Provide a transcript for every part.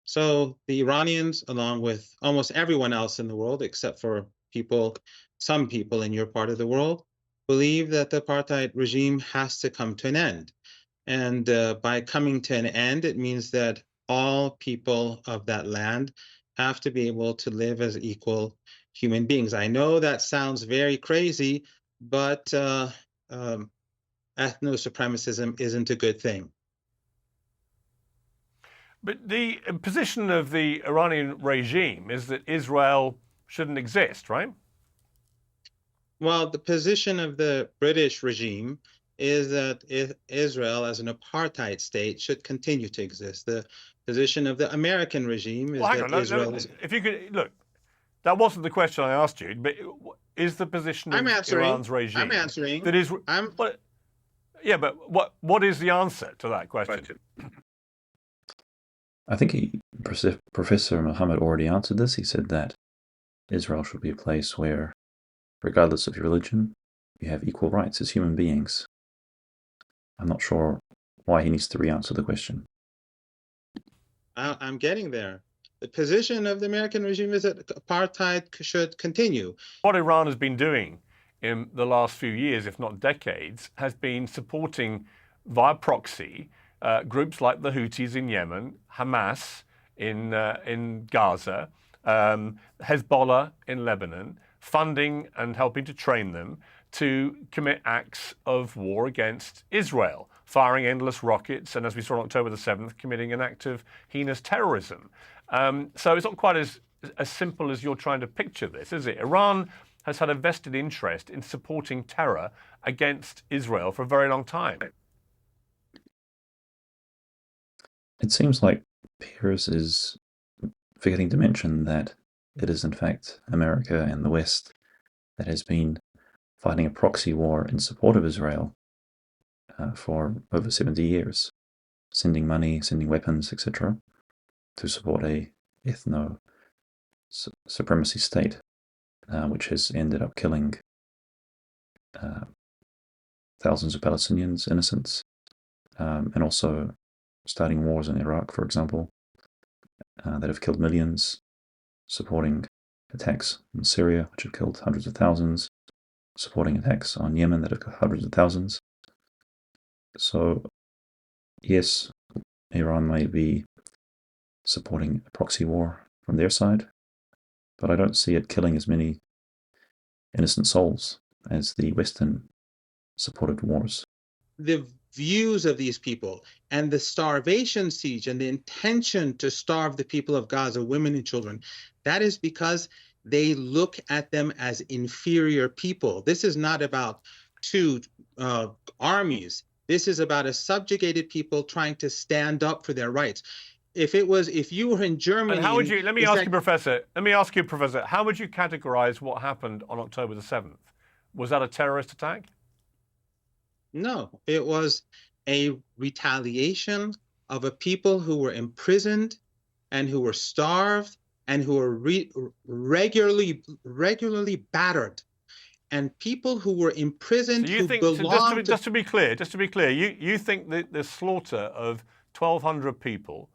So the Iranians, along with almost everyone else in the world, except for some people in your part of the world, believe that the apartheid regime has to come to an end. And by coming to an end, it means that all people of that land have to be able to live as equal human beings. I know that sounds very crazy, but um, ethno-supremacism isn't a good thing. But the position of the Iranian regime is that Israel shouldn't exist, right? Well, the position of the British regime is that Israel, as an apartheid state, should continue to exist. The position of the American regime Well, is hang that on. No, Israel is. if you could look, that wasn't the question I asked you. But is the position I'm of answering. Iran's I'm regime answering. that is I'm. what? Yeah, but what is the answer to that question? I think Professor Muhammad already answered this. He said that Israel should be a place where, regardless of your religion, you have equal rights as human beings. I'm not sure why he needs to re-answer the question. I'm getting there. The position of the American regime is that apartheid should continue. What Iran has been doing in the last few years, if not decades, has been supporting via proxy groups like the Houthis in Yemen, Hamas in Gaza, Hezbollah in Lebanon, funding and helping to train them to commit acts of war against Israel, firing endless rockets, and as we saw on October the 7th, committing an act of heinous terrorism. So it's not quite as simple as you're trying to picture this, is it? Iran has had a vested interest in supporting terror against Israel for a very long time. It seems like Piers is forgetting to mention that it is in fact America and the West that has been fighting a proxy war in support of Israel for over 70 years, sending money, sending weapons, etc., to support a ethno-supremacy state, which has ended up killing thousands of Palestinians, innocents, and also starting wars in Iraq, for example, that have killed millions, supporting attacks in Syria, which have killed hundreds of thousands, supporting attacks on Yemen that have killed hundreds of thousands. So, yes, Iran may be supporting a proxy war from their side, but I don't see it killing as many innocent souls as the Western supported wars. The views of these people and the starvation siege and the intention to starve the people of Gaza, women and children, that is because they look at them as inferior people. This is not about two armies. This is about a subjugated people trying to stand up for their rights. If you were in Germany, and how would you? Let me ask you, Professor. How would you categorize what happened on October the 7th? Was that a terrorist attack? No, it was a retaliation of a people who were imprisoned and who were starved and who were regularly battered, and people who were imprisoned so you think, just to be clear, you think that the slaughter of 1,200 people,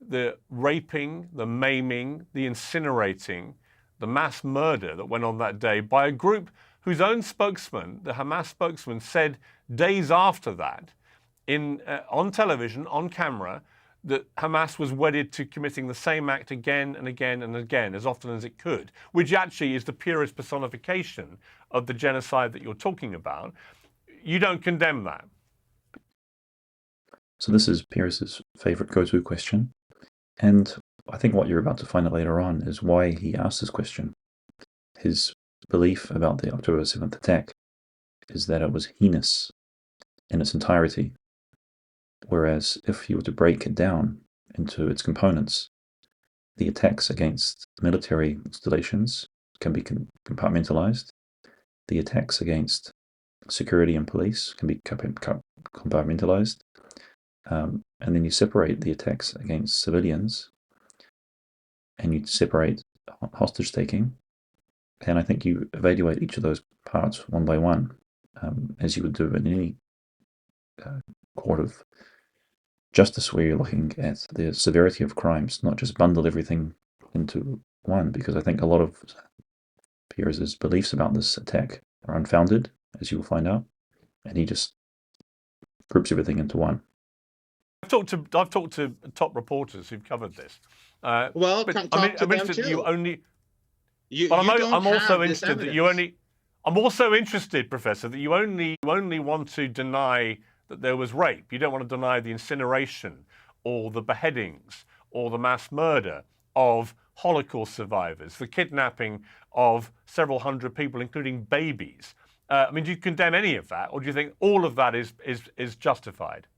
the raping, the maiming, the incinerating, the mass murder that went on that day by a group whose own spokesman, the Hamas spokesman, said days after that, on television, on camera, that Hamas was wedded to committing the same act again and again and again, as often as it could, which actually is the purest personification of the genocide that you're talking about. You don't condemn that. So this is Piers's favorite go-to question. And I think what you're about to find out later on is why he asked this question. His belief about the October 7th attack is that it was heinous in its entirety, whereas if you were to break it down into its components, the attacks against military installations can be compartmentalized, the attacks against security and police can be compartmentalized, and then you separate the attacks against civilians and you separate hostage taking, and I think you evaluate each of those parts one by one, as you would do in any court of justice where you're looking at the severity of crimes, not just bundle everything into one, because I think a lot of Piers's beliefs about this attack are unfounded, as you will find out, and he just groups everything into one. I've talked to top reporters who've covered this. Well, but talk to I'm them interested that too. you only. You But don't I'm also have this interested that you evidence. only. I'm also interested, Professor, that you only want to deny that there was rape. You don't want to deny the incineration or the beheadings or the mass murder of Holocaust survivors, the kidnapping of several hundred people, including babies. I mean, do you condemn any of that, or do you think all of that is justified?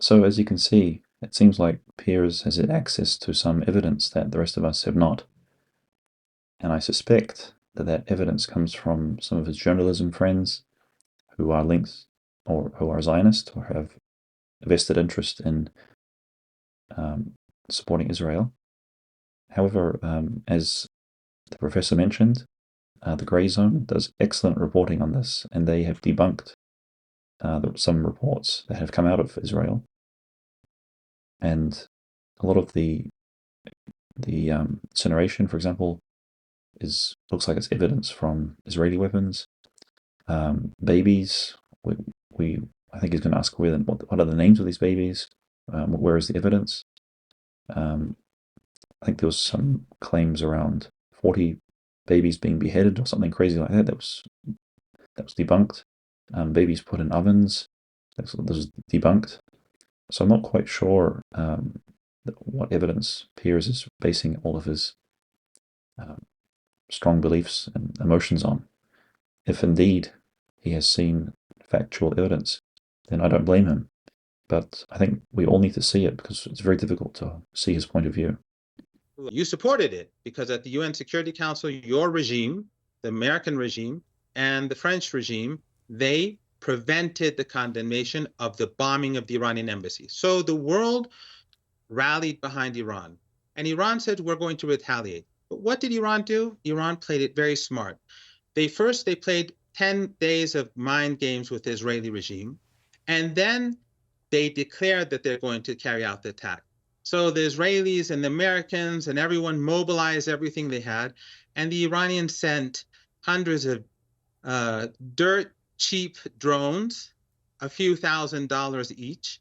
So as you can see, it seems like Piers has had access to some evidence that the rest of us have not. And I suspect that that evidence comes from some of his journalism friends who are linked or who are Zionist or have a vested interest in supporting Israel. However, as the professor mentioned, the Grey Zone does excellent reporting on this, and they have debunked some reports that have come out of Israel. And a lot of the incineration, for example, looks like it's evidence from Israeli weapons. Babies, I think he's going to ask what are the names of these babies? Where is the evidence? I think there was some claims around 40 babies being beheaded or something crazy like that. That was debunked. Babies put in ovens. That was debunked. So I'm not quite sure what evidence Piers is basing all of his strong beliefs and emotions on. If indeed he has seen factual evidence, then I don't blame him. But I think we all need to see it because it's very difficult to see his point of view. You supported it because at the UN Security Council, your regime, the American regime, and the French regime, they prevented the condemnation of the bombing of the Iranian embassy. So the world rallied behind Iran. And Iran said, we're going to retaliate. But what did Iran do? Iran played it very smart. They played 10 days of mind games with the Israeli regime, and then they declared that they're going to carry out the attack. So the Israelis and the Americans and everyone mobilized everything they had, and the Iranians sent hundreds of dirt cheap drones, a few $1,000s each,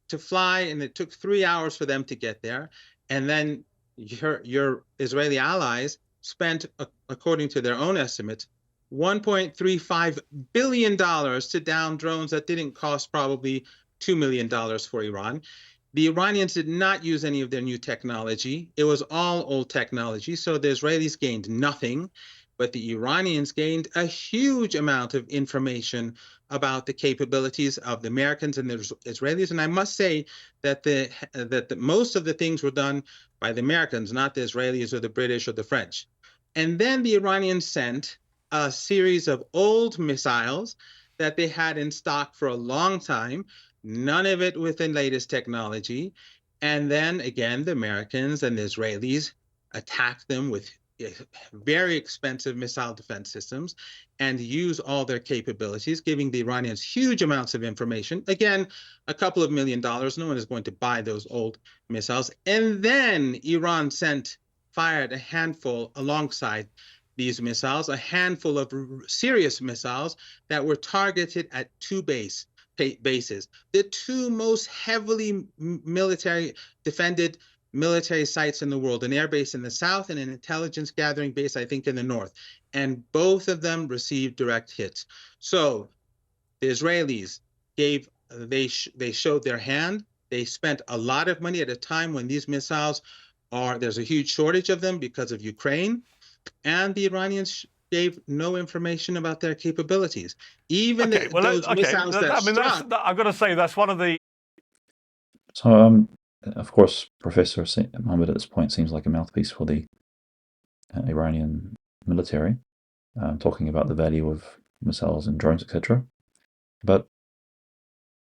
to fly, and it took 3 hours for them to get there. And then your Israeli allies spent, according to their own estimates, $1.35 billion to down drones that didn't cost probably $2 million for Iran. The Iranians did not use any of their new technology. It was all old technology. So the Israelis gained nothing, but the Iranians gained a huge amount of information about the capabilities of the Americans and the Israelis. And I must say that most of the things were done by the Americans, not the Israelis or the British or the French. And then the Iranians sent a series of old missiles that they had in stock for a long time, none of it with the latest technology. And then again, the Americans and the Israelis attacked them with very expensive missile defense systems and use all their capabilities, giving the Iranians huge amounts of information. Again, a couple of $1 million. No one is going to buy those old missiles. And then Iran fired a handful alongside these missiles, a handful of serious missiles that were targeted at two bases, the two most heavily defended military sites in the world, an air base in the south and an intelligence gathering base, I think, in the north. And both of them received direct hits. So the Israelis they showed their hand. They spent a lot of money at a time when these missiles there's a huge shortage of them because of Ukraine. And the Iranians gave no information about their capabilities. Even those missiles that struck. I've got to say, that's one of the. So, of course, Professor Mohammed at this point seems like a mouthpiece for the Iranian military, talking about the value of missiles and drones, etc. But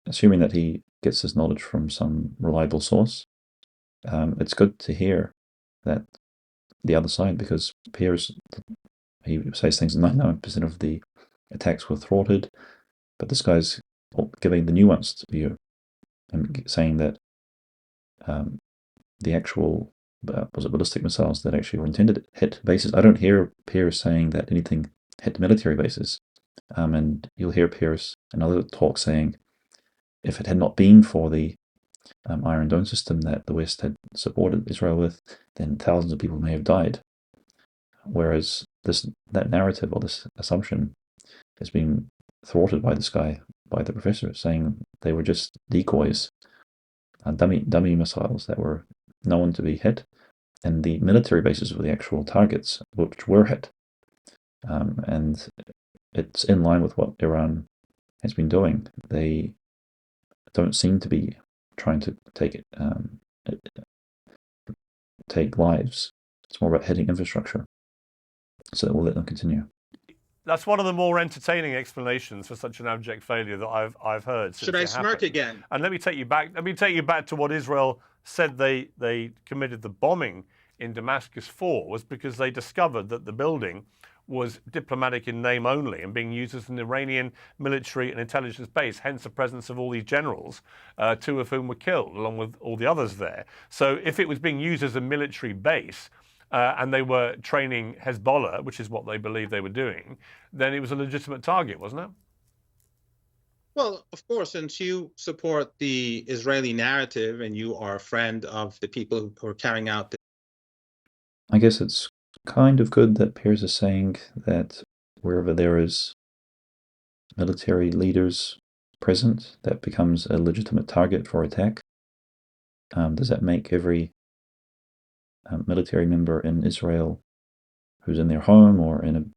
assuming that he gets his knowledge from some reliable source, it's good to hear that the other side, because Piers, he says things 99% of the attacks were thwarted, but this guy's or giving the nuanced view and saying that the actual was it ballistic missiles that actually were intended to hit bases. I don't hear Piers saying that anything hit military bases, and you'll hear Piers in other talk saying if it had not been for the Iron Dome system that the West had supported Israel with, then thousands of people may have died. Whereas that narrative or this assumption has been thwarted by this guy, by the professor, saying they were just decoys, dummy missiles that were known to be hit, and the military bases were the actual targets which were hit. And it's in line with what Iran has been doing. They don't seem to be trying to take lives. It's more about hitting infrastructure. So we'll let them continue. That's one of the more entertaining explanations for such an abject failure that I've heard. Should I smirk again? And let me take you back. Let me take you back to what Israel said they committed the bombing in Damascus for, was because they discovered that the building was diplomatic in name only and being used as an Iranian military and intelligence base, hence the presence of all these generals, two of whom were killed, along with all the others there. So if it was being used as a military base, and they were training Hezbollah, which is what they believed they were doing, then it was a legitimate target, wasn't it? Well, of course, since you support the Israeli narrative and you are a friend of the people who are carrying out the... I guess it's kind of good that Piers is saying that wherever there is military leaders present, that becomes a legitimate target for attack. Does that make every military member in Israel who's in their home or in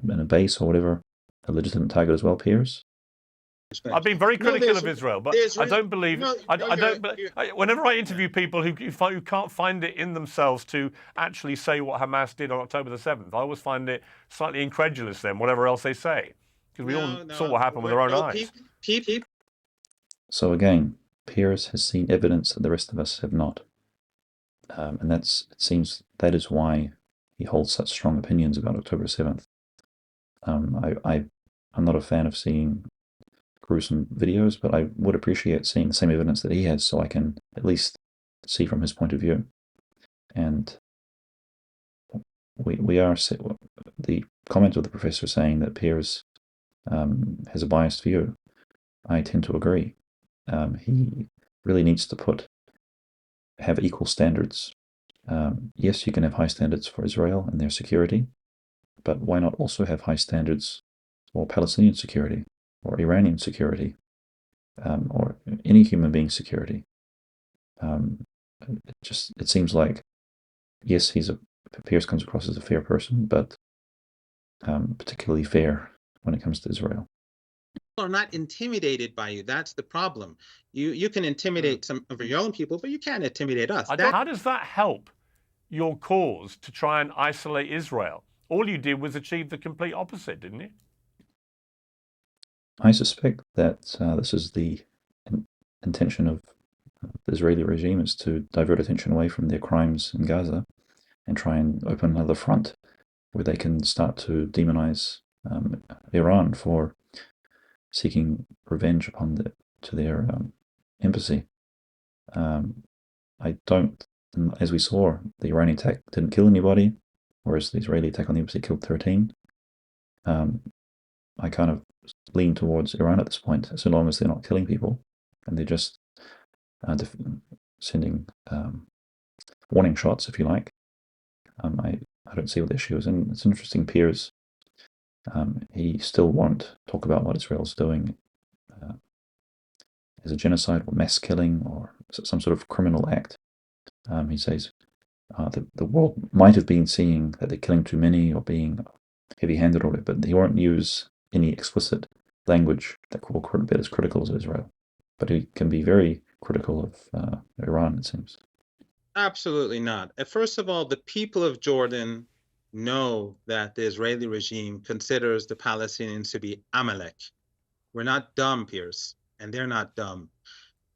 a base or whatever a legitimate target as well, Piers? I've been very critical of Israel, but I don't believe. Whenever I interview people who can't find it in themselves to actually say what Hamas did on October the 7th, I always find it slightly incredulous then, whatever else they say, because we all saw what happened with our own eyes. So again, Piers has seen evidence that the rest of us have not, and it seems that is why he holds such strong opinions about October 7th. I'm not a fan of seeing gruesome videos, but I would appreciate seeing the same evidence that he has so I can at least see from his point of view. And we are the comment of the professor saying that Piers has a biased view. I tend to agree. He really needs to have equal standards. Yes, you can have high standards for Israel and their security, but why not also have high standards for Palestinian security or Iranian security, or any human being's security? It seems like, yes, Piers comes across as a fair person, but particularly fair when it comes to Israel. People are not intimidated by you. That's the problem. You can intimidate some of your own people, but you can't intimidate us. How does that help your cause to try and isolate Israel? All you did was achieve the complete opposite, didn't you? I suspect that this is the intention of the Israeli regime, is to divert attention away from their crimes in Gaza and try and open another front where they can start to demonize Iran for seeking revenge to their embassy. As we saw, the Iranian attack didn't kill anybody, whereas the Israeli attack on the embassy killed 13. I kind of lean towards Iran at this point, so long as they're not killing people and they're just sending warning shots, if you like. I don't see what the issue is, and it's interesting. Piers, he still won't talk about what Israel's doing as a genocide or mass killing or some sort of criminal act. He says the world might have been seeing that they're killing too many or being heavy-handed or whatever, but he won't use any explicit language that will be as critical as Israel. But he can be very critical of Iran, it seems. Absolutely not. First of all, the people of Jordan know that the Israeli regime considers the Palestinians to be Amalek. We're not dumb, Piers, and they're not dumb.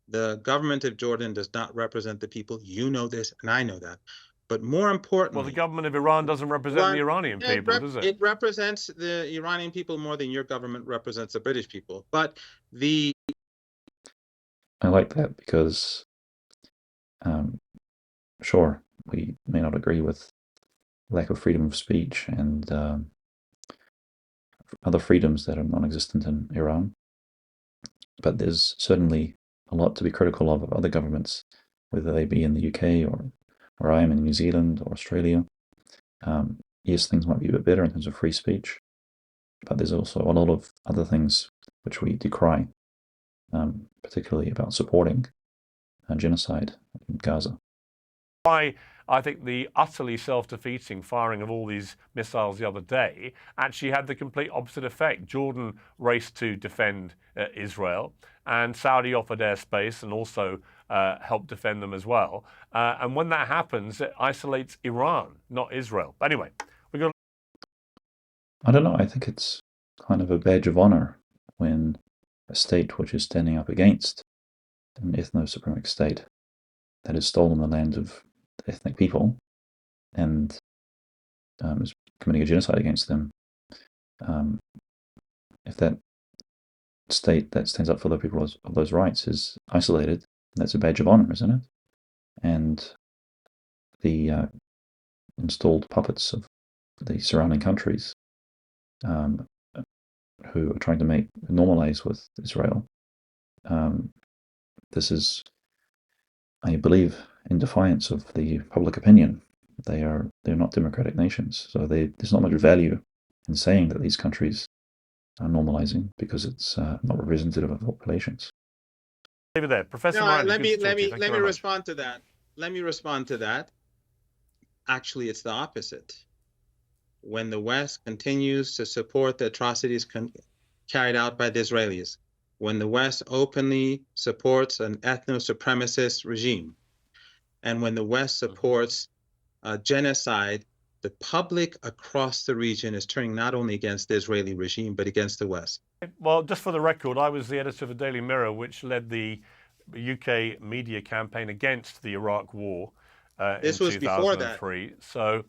The government of Jordan does not represent the people. You know this, and I know that. But more importantly, well, the government of Iran doesn't represent the Iranian people, does it? It represents the Iranian people more than your government represents the British people. But I like that because, sure, we may not agree with lack of freedom of speech and other freedoms that are non-existent in Iran, but there's certainly a lot to be critical of other governments, whether they be in the UK or where I am in New Zealand or Australia. Yes, things might be a bit better in terms of free speech, but there's also a lot of other things which we decry, particularly about supporting genocide in Gaza. Why I think the utterly self-defeating firing of all these missiles the other day actually had the complete opposite effect. Jordan raced to defend Israel, and Saudi offered airspace and also helped defend them as well. And when that happens, it isolates Iran, not Israel. But anyway, we got. I don't know. I think it's kind of a badge of honor when a state which is standing up against an ethno-supremic state that has stolen the land of the ethnic people and is committing a genocide against them, if that state that stands up for the people of those rights is isolated, that's a badge of honor, isn't it? And the installed puppets of the surrounding countries who are trying to normalize with Israel, this is, I believe, in defiance of the public opinion. They're not democratic nations, so there's not much value in saying that these countries are normalizing because it's not representative of populations. Leave it there, Professor. No, Marandi, let me respond to that. Let me respond to that. Actually, it's the opposite. When the West continues to support the atrocities carried out by the Israelis, when the West openly supports an ethno-supremacist regime, and when the West supports genocide, the public across the region is turning not only against the Israeli regime, but against the West. Well, just for the record, I was the editor of the Daily Mirror, which led the UK media campaign against the Iraq War This in was 2003. before that.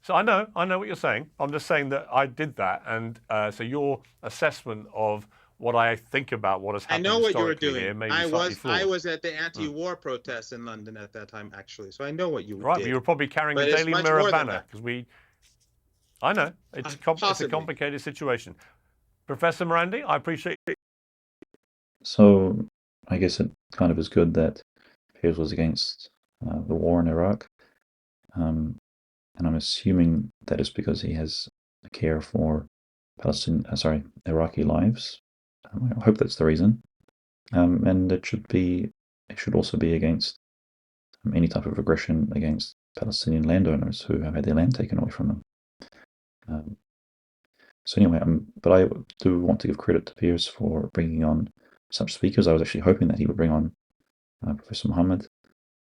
So I know what you're saying. I'm just saying that I did that, and so your assessment of what I think about what has happened I know what you were historically here doing. may be slightly flawed. I was at the anti-war protests in London at that time, actually. So I know what you did. Right, but you were probably carrying a Daily Mirror banner because I know it's a complicated situation. Professor Marandi, I appreciate it. So I guess it kind of is good that Piers was against the war in Iraq, and I'm assuming that is because he has a care for Iraqi lives. I hope that's the reason, and it should also be against any type of aggression against Palestinian landowners who have had their land taken away from them. So anyway, but I do want to give credit to Piers for bringing on such speakers. I was actually hoping that he would bring on Professor Muhammad,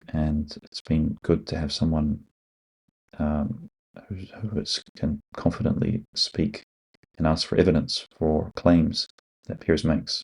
and it's been good to have someone who can confidently speak and ask for evidence for claims that Piers makes.